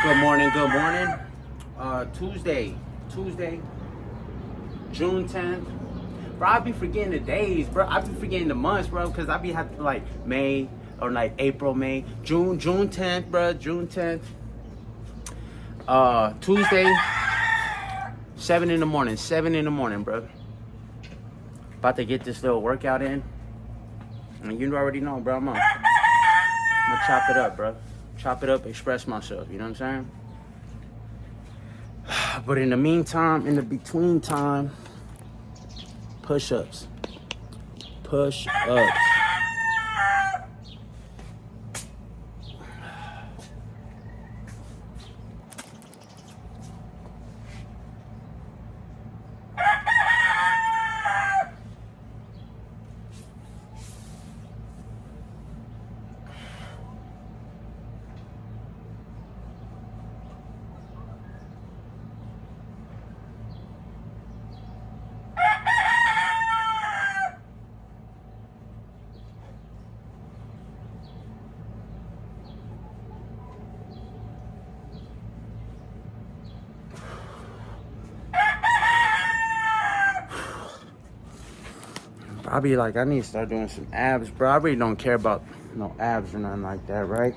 Good morning, good morning. Tuesday, June 10th. Bro, I be forgetting the days, bro. I be forgetting the months, bro, because I be having like May or like April, May, June 10th, bro, June 10th. Tuesday, 7 in the morning, bro. About to get this little workout in. And you already know, bro, I'm gonna chop it up, bro. Chop it up, express myself, you know what I'm saying? But in the meantime, in the between time, push-ups. Push-ups. I be like, I need to start doing some abs, bro. I really don't care about no abs or nothing like that, right?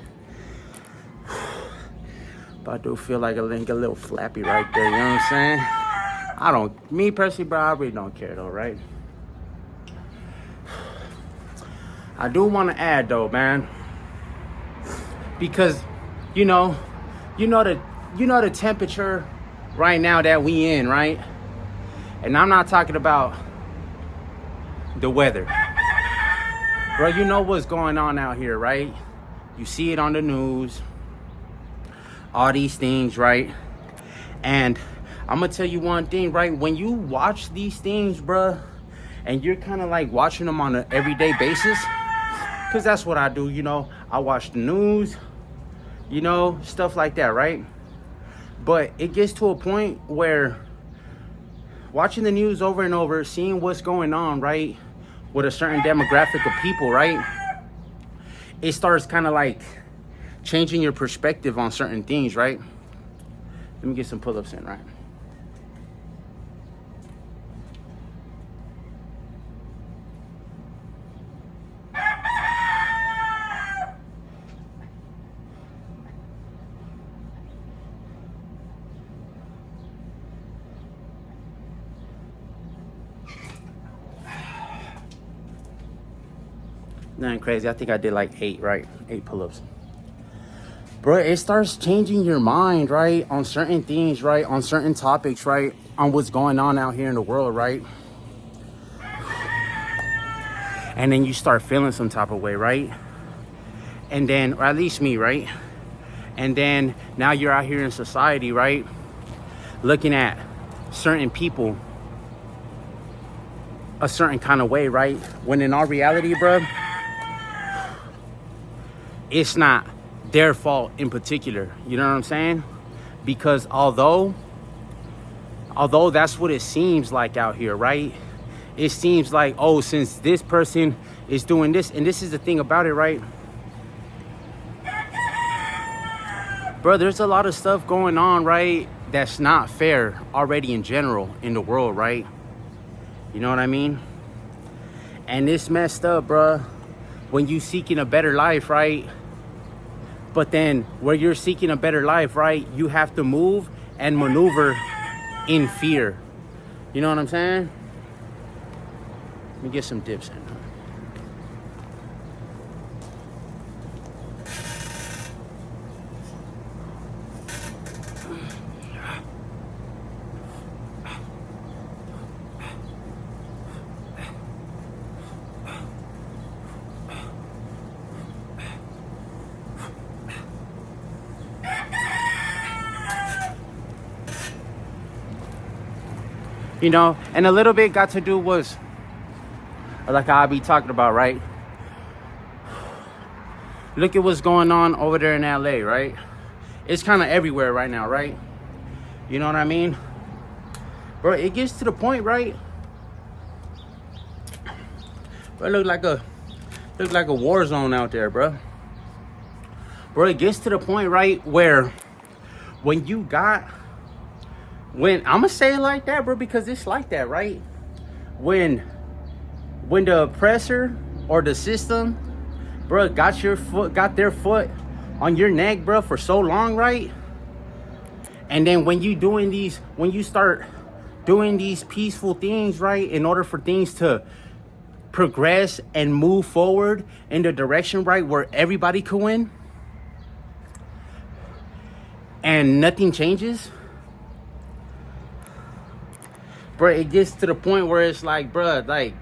But I do feel like a little flappy right there, you know what I'm saying? Me personally, bro, I really don't care though, right? I do want to add though, man, because you know the temperature right now that we in, right? And I'm not talking about the weather, bro. You know what's going on out here, right? You see it on the news, all these things, right? And I'm gonna tell you one thing, right? When you watch these things, bro, and you're kind of like watching them on an everyday basis, because that's what I do, you know. I watch the news, you know, stuff like that, right? But it gets to a point where watching the news over and over, seeing what's going on, right, with a certain demographic of people, right, it starts kind of like changing your perspective on certain things, right? Let me get some pull-ups in, right? Nothing crazy. I think I did like 8, right? 8 pull-ups. Bro, it starts changing your mind, right? On certain things, right? On certain topics, right? On what's going on out here in the world, right? And then you start feeling some type of way, right? And then, or at least me, right? And then now you're out here in society, right? Looking at certain people a certain kind of way, right? When in our reality, bro, it's not their fault in particular. You know what I'm saying? Because although that's what it seems like out here, right? It seems like, oh, since this person is doing this, and this is the thing about it, right? Bro, there's a lot of stuff going on, right, that's not fair already in general in the world, right? You know what I mean? And it's messed up, bro, when you seeking a better life, right? But then where you're seeking a better life, right, you have to move and maneuver in fear. You know what I'm saying? Let me get some dips in. You know, and a little bit got to do was, like I be talking about, right? Look at what's going on over there in LA, right? It's kind of everywhere right now, right? You know what I mean? Bro, it gets to the point, right? Bro, it look like a war zone out there, bro. Bro, it gets to the point, right, where when you got, when I'm gonna say it like that, bro, because it's like that, right? When the oppressor or the system, bro, got their foot on your neck, bro, for so long, right? And then when you start doing these peaceful things, right, in order for things to progress and move forward in the direction, right, where everybody could win, and nothing changes, bro, it gets to the point where it's like, bro, like,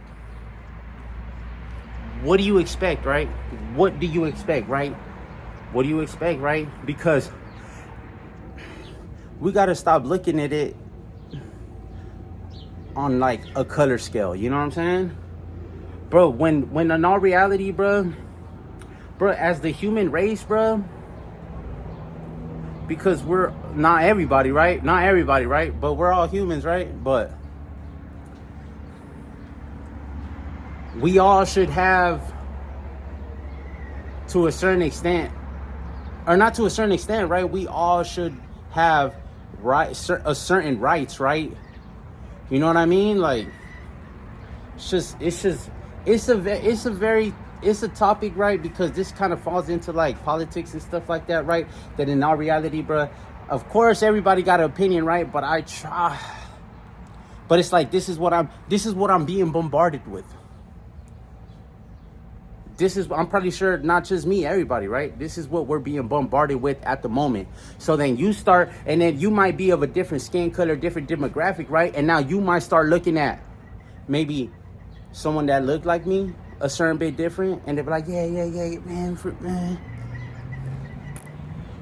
what do you expect, right? What do you expect, right? What do you expect, right? Because we got to stop looking at it on like a color scale, you know what I'm saying? Bro, when in all reality, bro, as the human race, bro, because we're not everybody, right? Not everybody, right? But we're all humans, right? But we all should have, to a certain extent, or not to a certain extent, right? We all should have certain rights, right? You know what I mean? Like, it's a topic, right? Because this kind of falls into like politics and stuff like that, right? That in all reality, bro, of course everybody got an opinion, right? But I try, but it's like, this is what I'm being bombarded with. I'm pretty sure not just me, everybody, right? This is what we're being bombarded with at the moment. So then you start, and then you might be of a different skin color, different demographic, right? And now you might start looking at maybe someone that looked like me a certain bit different, and they're like, yeah, man.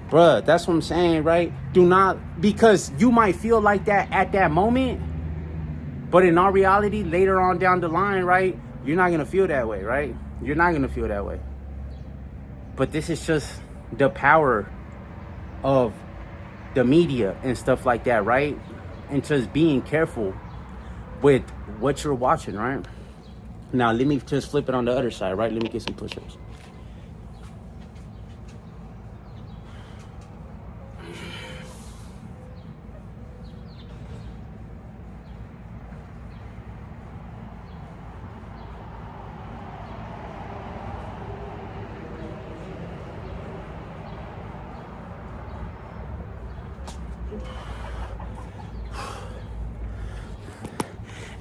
Bruh, that's what I'm saying, right? Do not, because you might feel like that at that moment, but in all reality, later on down the line, right, you're not gonna feel that way, right? You're not gonna feel that way. But this is just the power of the media and stuff like that, right? And just being careful with what you're watching, right? Now, let me just flip it on the other side, right? Let me get some push-ups.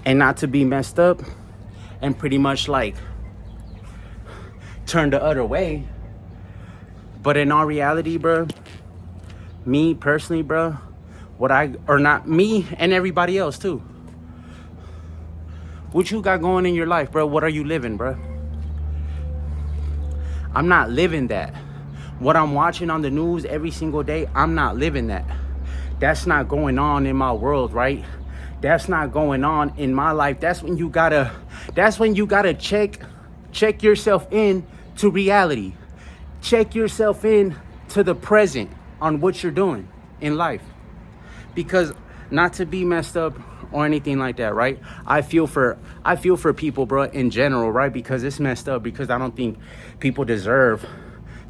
And not to be messed up and pretty much like turn the other way. But in all reality, bro, me personally, bro, not me and everybody else too. What you got going in your life, bro? What are you living, bro? I'm not living that. What I'm watching on the news every single day, I'm not living that. That's not going on in my world, right? That's not going on in my life. That's when you gotta check yourself in to reality. Check yourself in to the present on what you're doing in life. Because not to be messed up or anything like that, right? I feel for people, bro, in general, right? Because it's messed up, because I don't think people deserve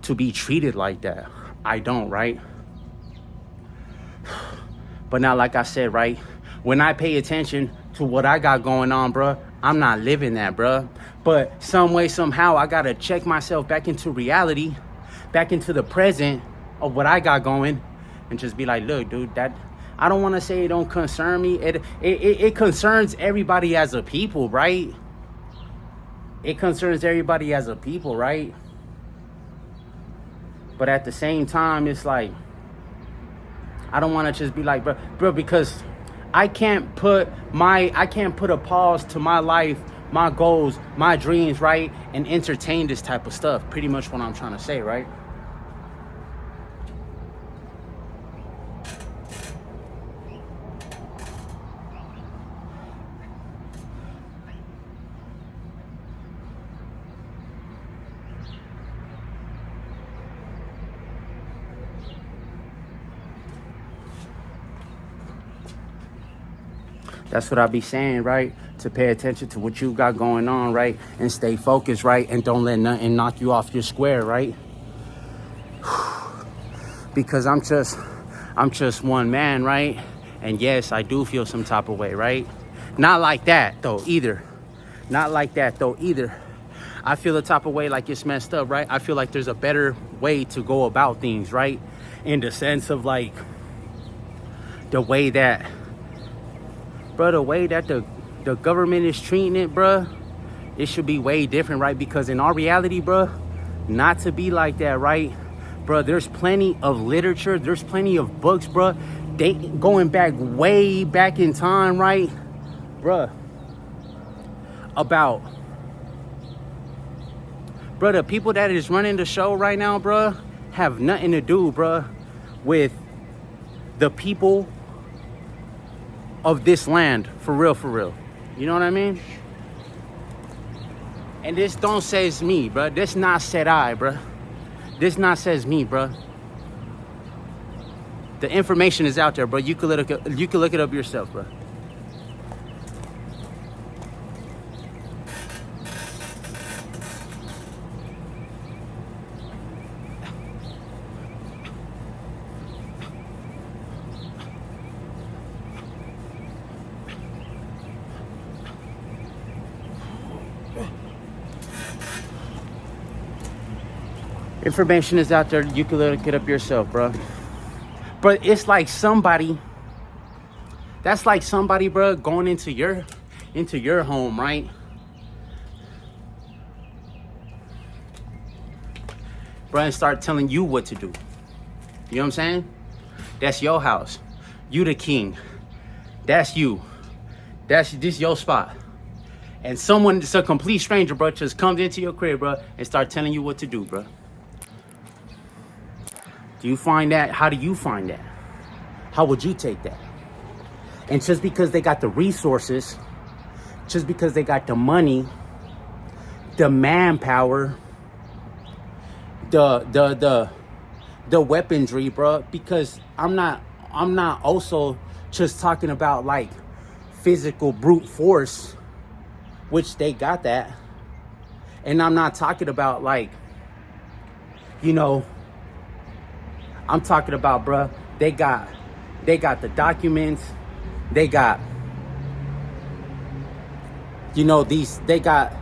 to be treated like that. I don't, right? But now, like I said, right, when I pay attention to what I got going on, bro, I'm not living that, bro. But some way, somehow, I gotta check myself back into reality, back into the present of what I got going, and just be like, look, dude, that, I don't want to say it don't concern me. It concerns everybody as a people, right? It concerns everybody as a people, right? But at the same time, it's like, I don't want to just be like, bro, because I can't put a pause to my life, my goals, my dreams, right? And entertain this type of stuff. Pretty much what I'm trying to say, right? That's what I be saying, right? To pay attention to what you got going on, right? And stay focused, right? And don't let nothing knock you off your square, right? Because I'm just one man, right? And yes, I do feel some type of way, right? Not like that though either. Not like that though either. I feel the type of way like it's messed up, right? I feel like there's a better way to go about things, right? In the sense of like the way that, bro, the way that the government is treating it, bro, it should be way different, right? Because in our reality, bro, not to be like that, right? Bro, there's plenty of literature, there's plenty of books, bro. They going back way back in time, right? Bro, about, bro, the people that is running the show right now, bro, have nothing to do, bro, with the people of this land, for real, for real. You know what I mean? And this don't says me, bro. This not said I, bro. This not says me, bro. The information is out there, bro. You can look it up yourself, bro. Information is out there. You can look it up yourself, bro. But it's like somebody, that's like somebody, bro, going into your home, right? Bro, and start telling you what to do. You know what I'm saying? That's your house. You the king. That's you. This your spot. And someone, it's a complete stranger, bro, just comes into your crib, bro, and start telling you what to do, bro. Do you find that? How do you find that? How would you take that? And just because they got the resources, just because they got the money, the manpower, the weaponry, bro, because I'm not also just talking about like physical brute force, which they got that. And I'm not talking about like, you know, I'm talking about, bruh, they got the documents, they got, you know, they got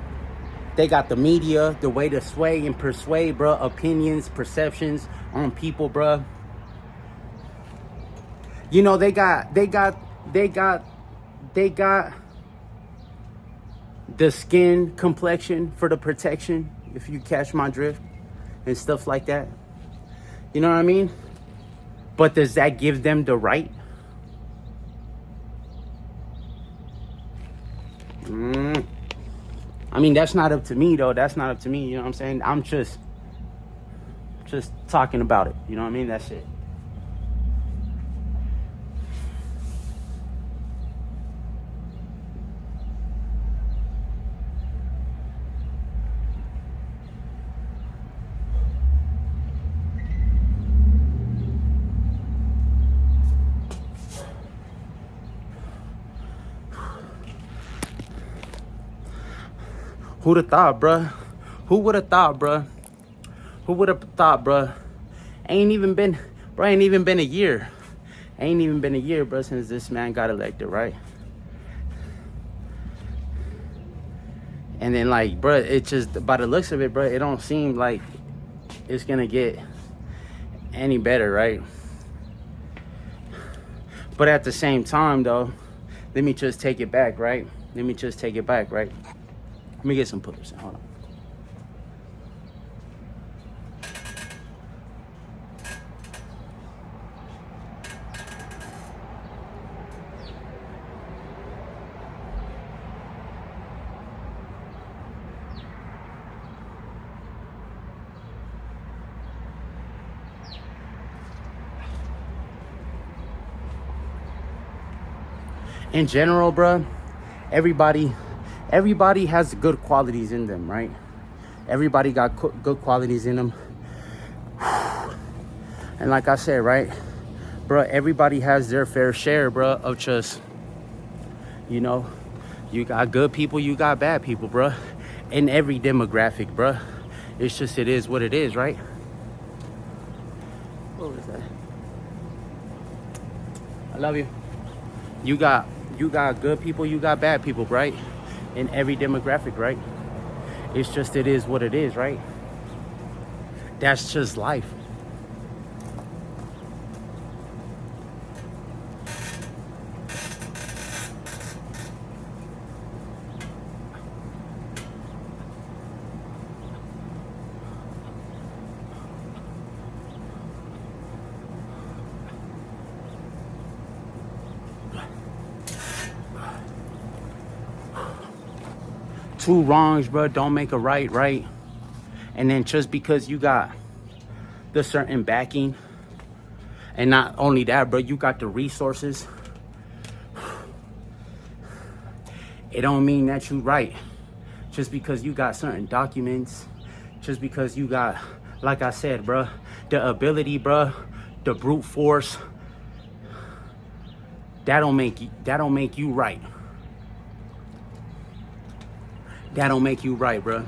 the media, the way to sway and persuade, bruh, opinions, perceptions on people, bruh. You know, they got the skin complexion for the protection, if you catch my drift, and stuff like that. You know what I mean? But does that give them the right? I mean, that's not up to me, though. That's not up to me. You know what I'm saying? I'm just talking about it. You know what I mean? That's it. Who'd have thought, bruh? Who would have thought, bruh? Who would have thought, bruh? Ain't even been a year. Ain't even been a year, bruh, since this man got elected, right? And then, like, bruh, it just, by the looks of it, bruh, it don't seem like it's gonna get any better, right? But at the same time, though, let me just take it back, right? Let me just take it back, right? Let me get some pullers in. Hold on. In general, bruh, everybody has good qualities in them, right? Everybody got good qualities in them. And like I said, right, bro, everybody has their fair share, bro, of just, you know, you got good people, you got bad people, bro, in every demographic, bro. It's just, it is what it is, right? What was that? I love you. You got good people, you got bad people, right? In every demographic, right? It's just it is what it is, right? That's just life. Two wrongs, bro, don't make a right, right? And then just because you got the certain backing, and not only that, bro, you got the resources, it don't mean that you right. Just because you got certain documents, just because you got, like I said, bro, the ability, bro, the brute force, that don't make you right. That don't make you right, bro.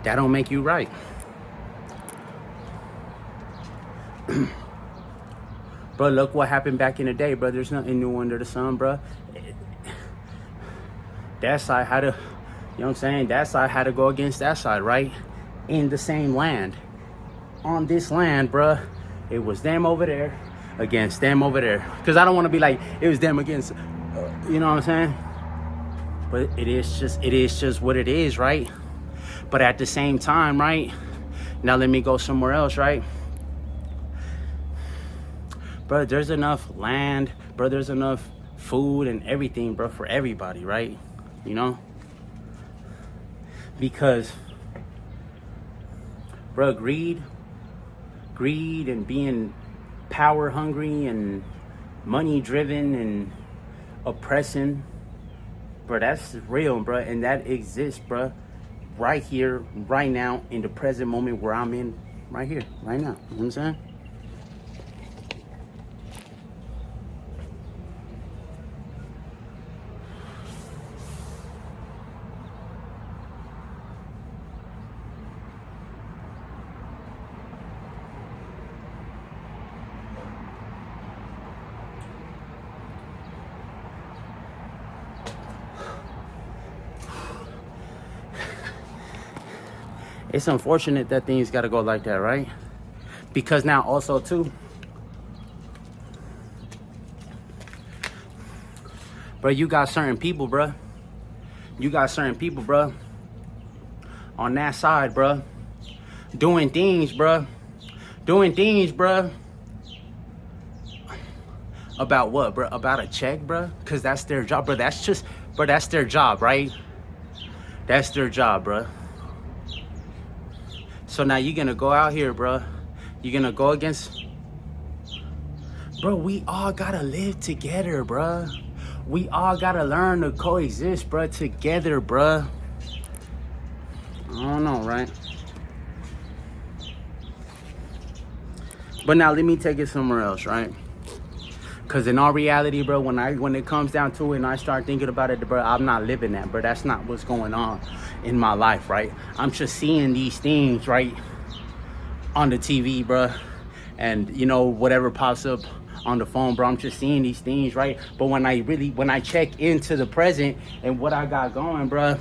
That don't make you right. Bro, look what happened back in the day, bro. There's nothing new under the sun, bro. That side had to, you know what I'm saying? That side had to go against that side, right? In the same land. On this land, bro, it was them over there against them over there. Because I don't want to be like, it was them against, you know what I'm saying? But it is just what it is, right? But at the same time, right? Now let me go somewhere else, right? Bro, there's enough land, bro, there's enough food and everything, bro, for everybody, right? You know? Because, bro, greed and being power hungry and money driven and oppressing, bro, that's real, bro, and that exists, bro, right here, right now, in the present moment where I'm in, right here, right now. You know what I'm saying? It's unfortunate that things got to go like that, right? Because now also too, bro, you got certain people, bro. You got certain people, bro, on that side, bro, doing things, bro. About what, bro? About a check, bro? Because that's their job, bro. That's just, bro, that's their job, right? That's their job, bro. So now you're going to go out here, bro. You're going to go against... Bro, we all got to live together, bro. We all got to learn to coexist, bro, together, bro. I don't know, right? But now let me take it somewhere else, right? Because in all reality, bro, when it comes down to it and I start thinking about it, bro, I'm not living that, bro. That's not what's going on in my life, right? I'm just seeing these things, right, on the TV, bro. And, you know, whatever pops up on the phone, bro, I'm just seeing these things, right? But when I check into the present and what I got going, bro,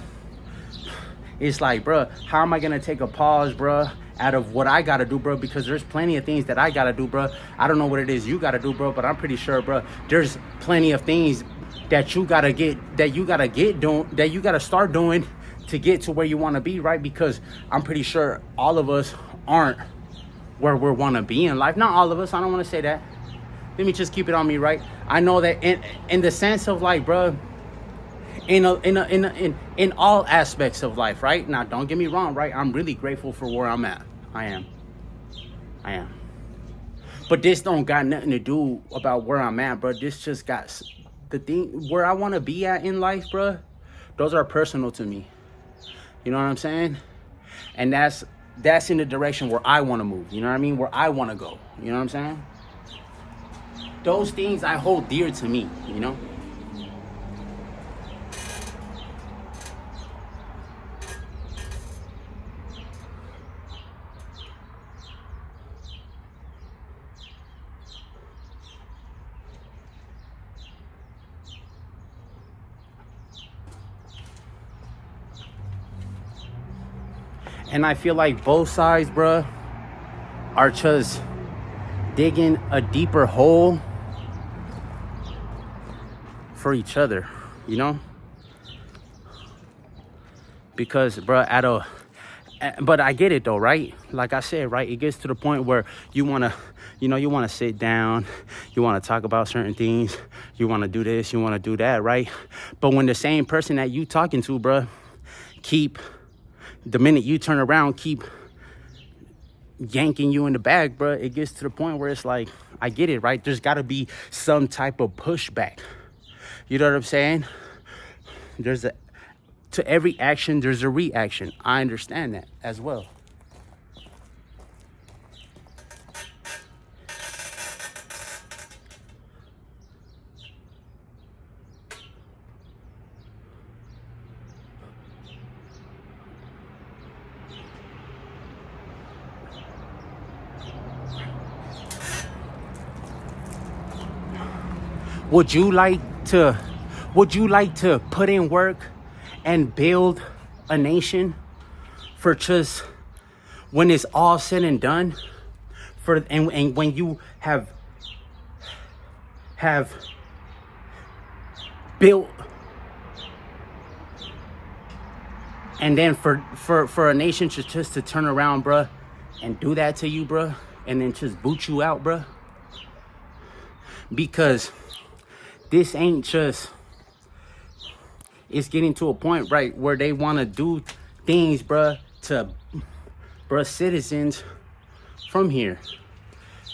it's like, bro, how am I going to take a pause, bro, out of what I got to do, bro? Because there's plenty of things that I got to do, bro. I don't know what it is you got to do, bro, but I'm pretty sure, bro, there's plenty of things that you got to start doing to get to where you want to be, right? Because I'm pretty sure all of us aren't where we want to be in life. Not all of us. I don't want to say that. Let me just keep it on me, right? I know that in the sense of like, bro, in all aspects of life, right? Now, don't get me wrong, right? I'm really grateful for where I'm at. I am. But this don't got nothing to do about where I'm at, bro. This just got the thing where I want to be at in life, bro. Those are personal to me. You know what I'm saying? And that's in the direction where I want to move. You know what I mean? Where I want to go. You know what I'm saying? Those things I hold dear to me, you know? And I feel like both sides, bruh, are just digging a deeper hole for each other, you know? Because, bruh, but I get it though, right? Like I said, right? It gets to the point where you want to, you want to sit down, you want to talk about certain things, you want to do this, you want to do that, right? But when the same person that you talking to, bruh, the minute you turn around, keep yanking you in the bag, bruh, it gets to the point where it's like, I get it, right? There's got to be some type of pushback. You know what I'm saying? To every action, there's a reaction. I understand that as well. Would you like to put in work and build a nation for just when it's all said and done, and when you have built, and then for a nation just to turn around, bruh, and do that to you, bruh, and then just boot you out, bruh? Because this ain't just, it's getting to a point, right, where they want to do things, bruh, to citizens from here.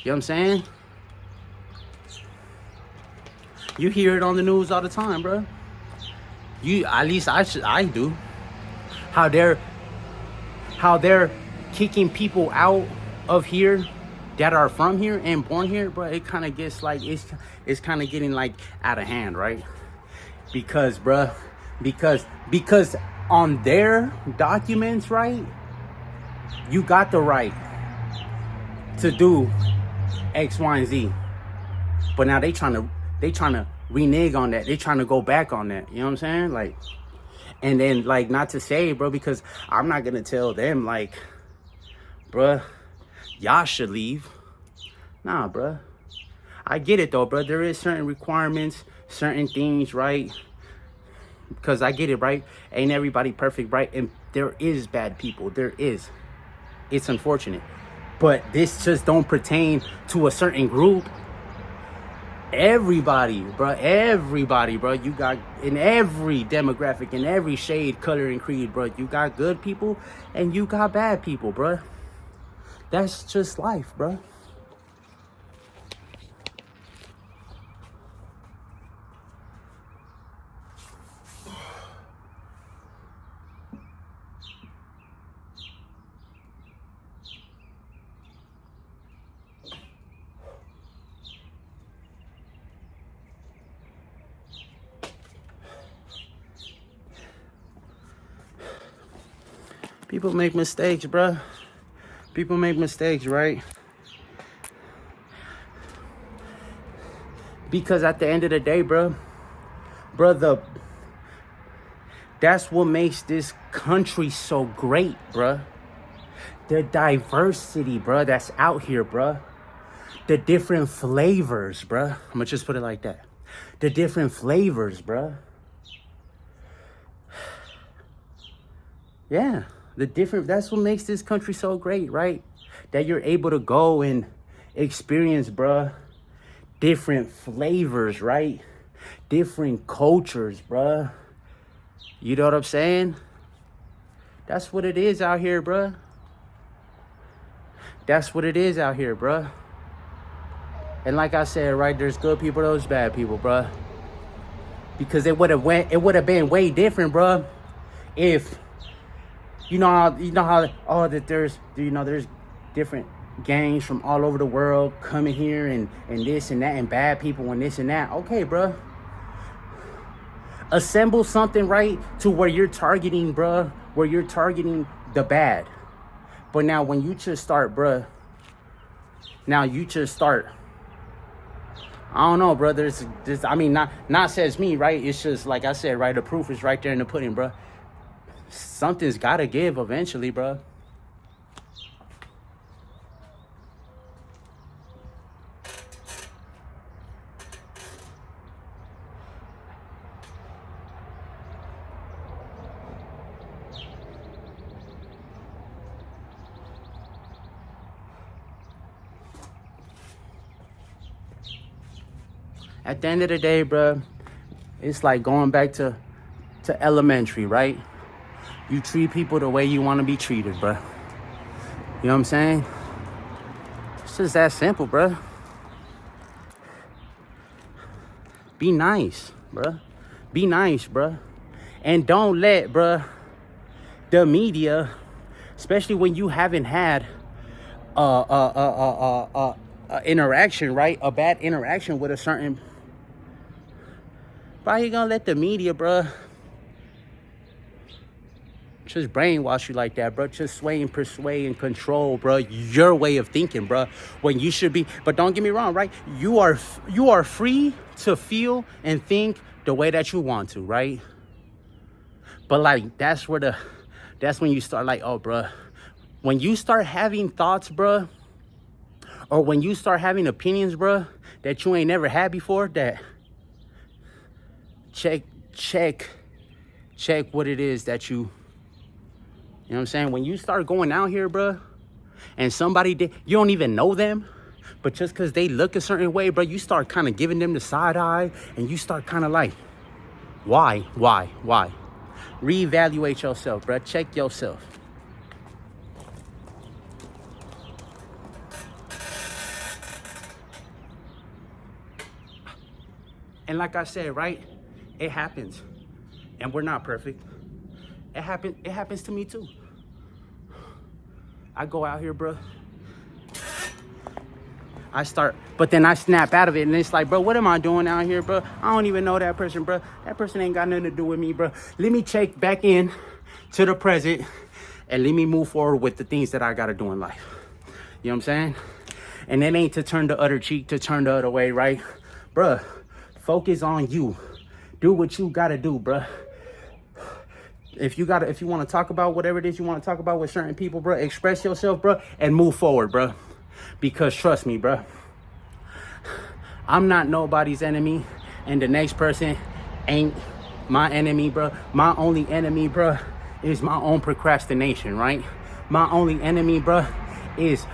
You know what I'm saying? You hear it on the news all the time, bruh. At least I do. How they're kicking people out of here that are from here and born here, bro. It kind of gets like, it's kind of getting like out of hand, right? Because on their documents, right, you got the right to do X, Y, and Z. But now they trying to renege on that. They trying to go back on that. You know what I'm saying? Like, and then, like, not to say, bro, because I'm not gonna tell them, like, bruh, y'all should leave. Nah, bruh. I get it though, bruh. There is certain requirements, certain things, right? Because I get it, right? Ain't everybody perfect, right? And there is bad people. There is. It's unfortunate. But this just don't pertain to a certain group. Everybody, bro. You got, in every demographic, in every shade, color, and creed, bro. You got good people and you got bad people, bro. That's just life, bro. People make mistakes, bruh. People make mistakes, right? Because at the end of the day, bruh, that's what makes this country so great, bruh. The diversity, bruh, that's out here, bruh. The different flavors, bruh. I'm gonna just put it like that. The different flavors, bruh. Yeah. That's what makes this country so great, right? That you're able to go and experience, bruh, different flavors, right? Different cultures, bruh. You know what I'm saying? That's what it is out here, bruh. That's what it is out here, bruh. And like I said, right, there's good people, there's bad people, bruh. Because it would have been way different, bruh, if you know how that there's different gangs from all over the world coming here and this and that, and bad people and this and that. Okay, bro. Assemble something, right, to where you're targeting, bro, where you're targeting the bad. But now when you just start, bro, I don't know, bro. There's I mean, not says me, right? It's just like I said, right? The proof is right there in the pudding, bro. Something's gotta give eventually, bro. At the end of the day, bro, it's like going back to elementary, right? You treat people the way you want to be treated, bro. You know what I'm saying? It's just that simple, bro. Be nice, bro. Be nice, bro. And don't let, bro, the media, especially when you haven't had interaction, right? A bad interaction with a certain, bro, you gonna let the media, bro, just brainwash you like that, bro. Just sway and persuade and control, bro, your way of thinking, bro. When you should be, but don't get me wrong, right? You are free to feel and think the way that you want to, right? But like that's when you start like, oh, bro, when you start having thoughts, bro, or when you start having opinions, bro, that you ain't never had before, that check what it is that you know what I'm saying? When you start going out here, bro, and you don't even know them, but just because they look a certain way, bro, you start kind of giving them the side eye, and you start kind of like, why? Reevaluate yourself, bro. Check yourself. And like I said, right, it happens, and we're not perfect. It happens to me too. I go out here, bro. But then I snap out of it, and it's like, bro, what am I doing out here, bro? I don't even know that person, bro. That person ain't got nothing to do with me, bro. Let me check back in to the present, and let me move forward with the things that I gotta do in life. You know what I'm saying? And it ain't to turn the other cheek, to turn the other way, right? Bro, focus on you. Do what you gotta do, bro. If you want to talk about whatever it is you want to talk about with certain people, bro, express yourself, bro, and move forward, bro. Because trust me, bro, I'm not nobody's enemy, and the next person ain't my enemy, bro. My only enemy, bro, is my own procrastination, right? My only enemy, bro, is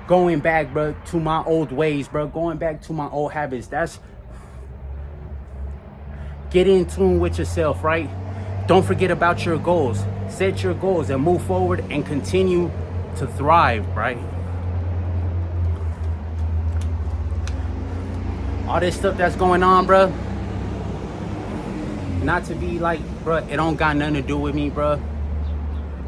going back, bro, to my old ways, bro, going back to my old habits. That's get in tune with yourself, right? Don't forget about your goals. Set your goals and move forward and continue to thrive, right? All this stuff that's going on, bro, not to be like, bro, it don't got nothing to do with me, bro.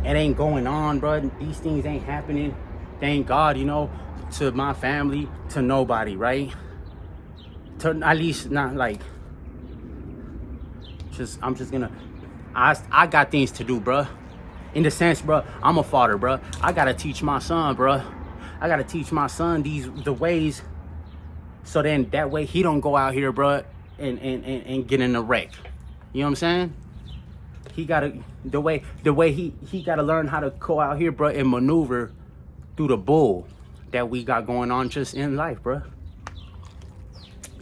It ain't going on, bro. These things ain't happening. Thank God, you know, to my family, to nobody, right? To at least not like, I'm just gonna, I got things to do, bro. In the sense, bro, I'm a father, bro. I gotta teach my son, bro. I gotta teach my son the ways, so then that way he don't go out here, bro, and get in a wreck. You know what I'm saying? He gotta the way he gotta learn how to go out here, bro, and maneuver through the bull that we got going on just in life, bro.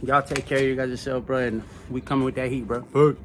Y'all take care of you guys yourself, bro, and we coming with that heat, bro.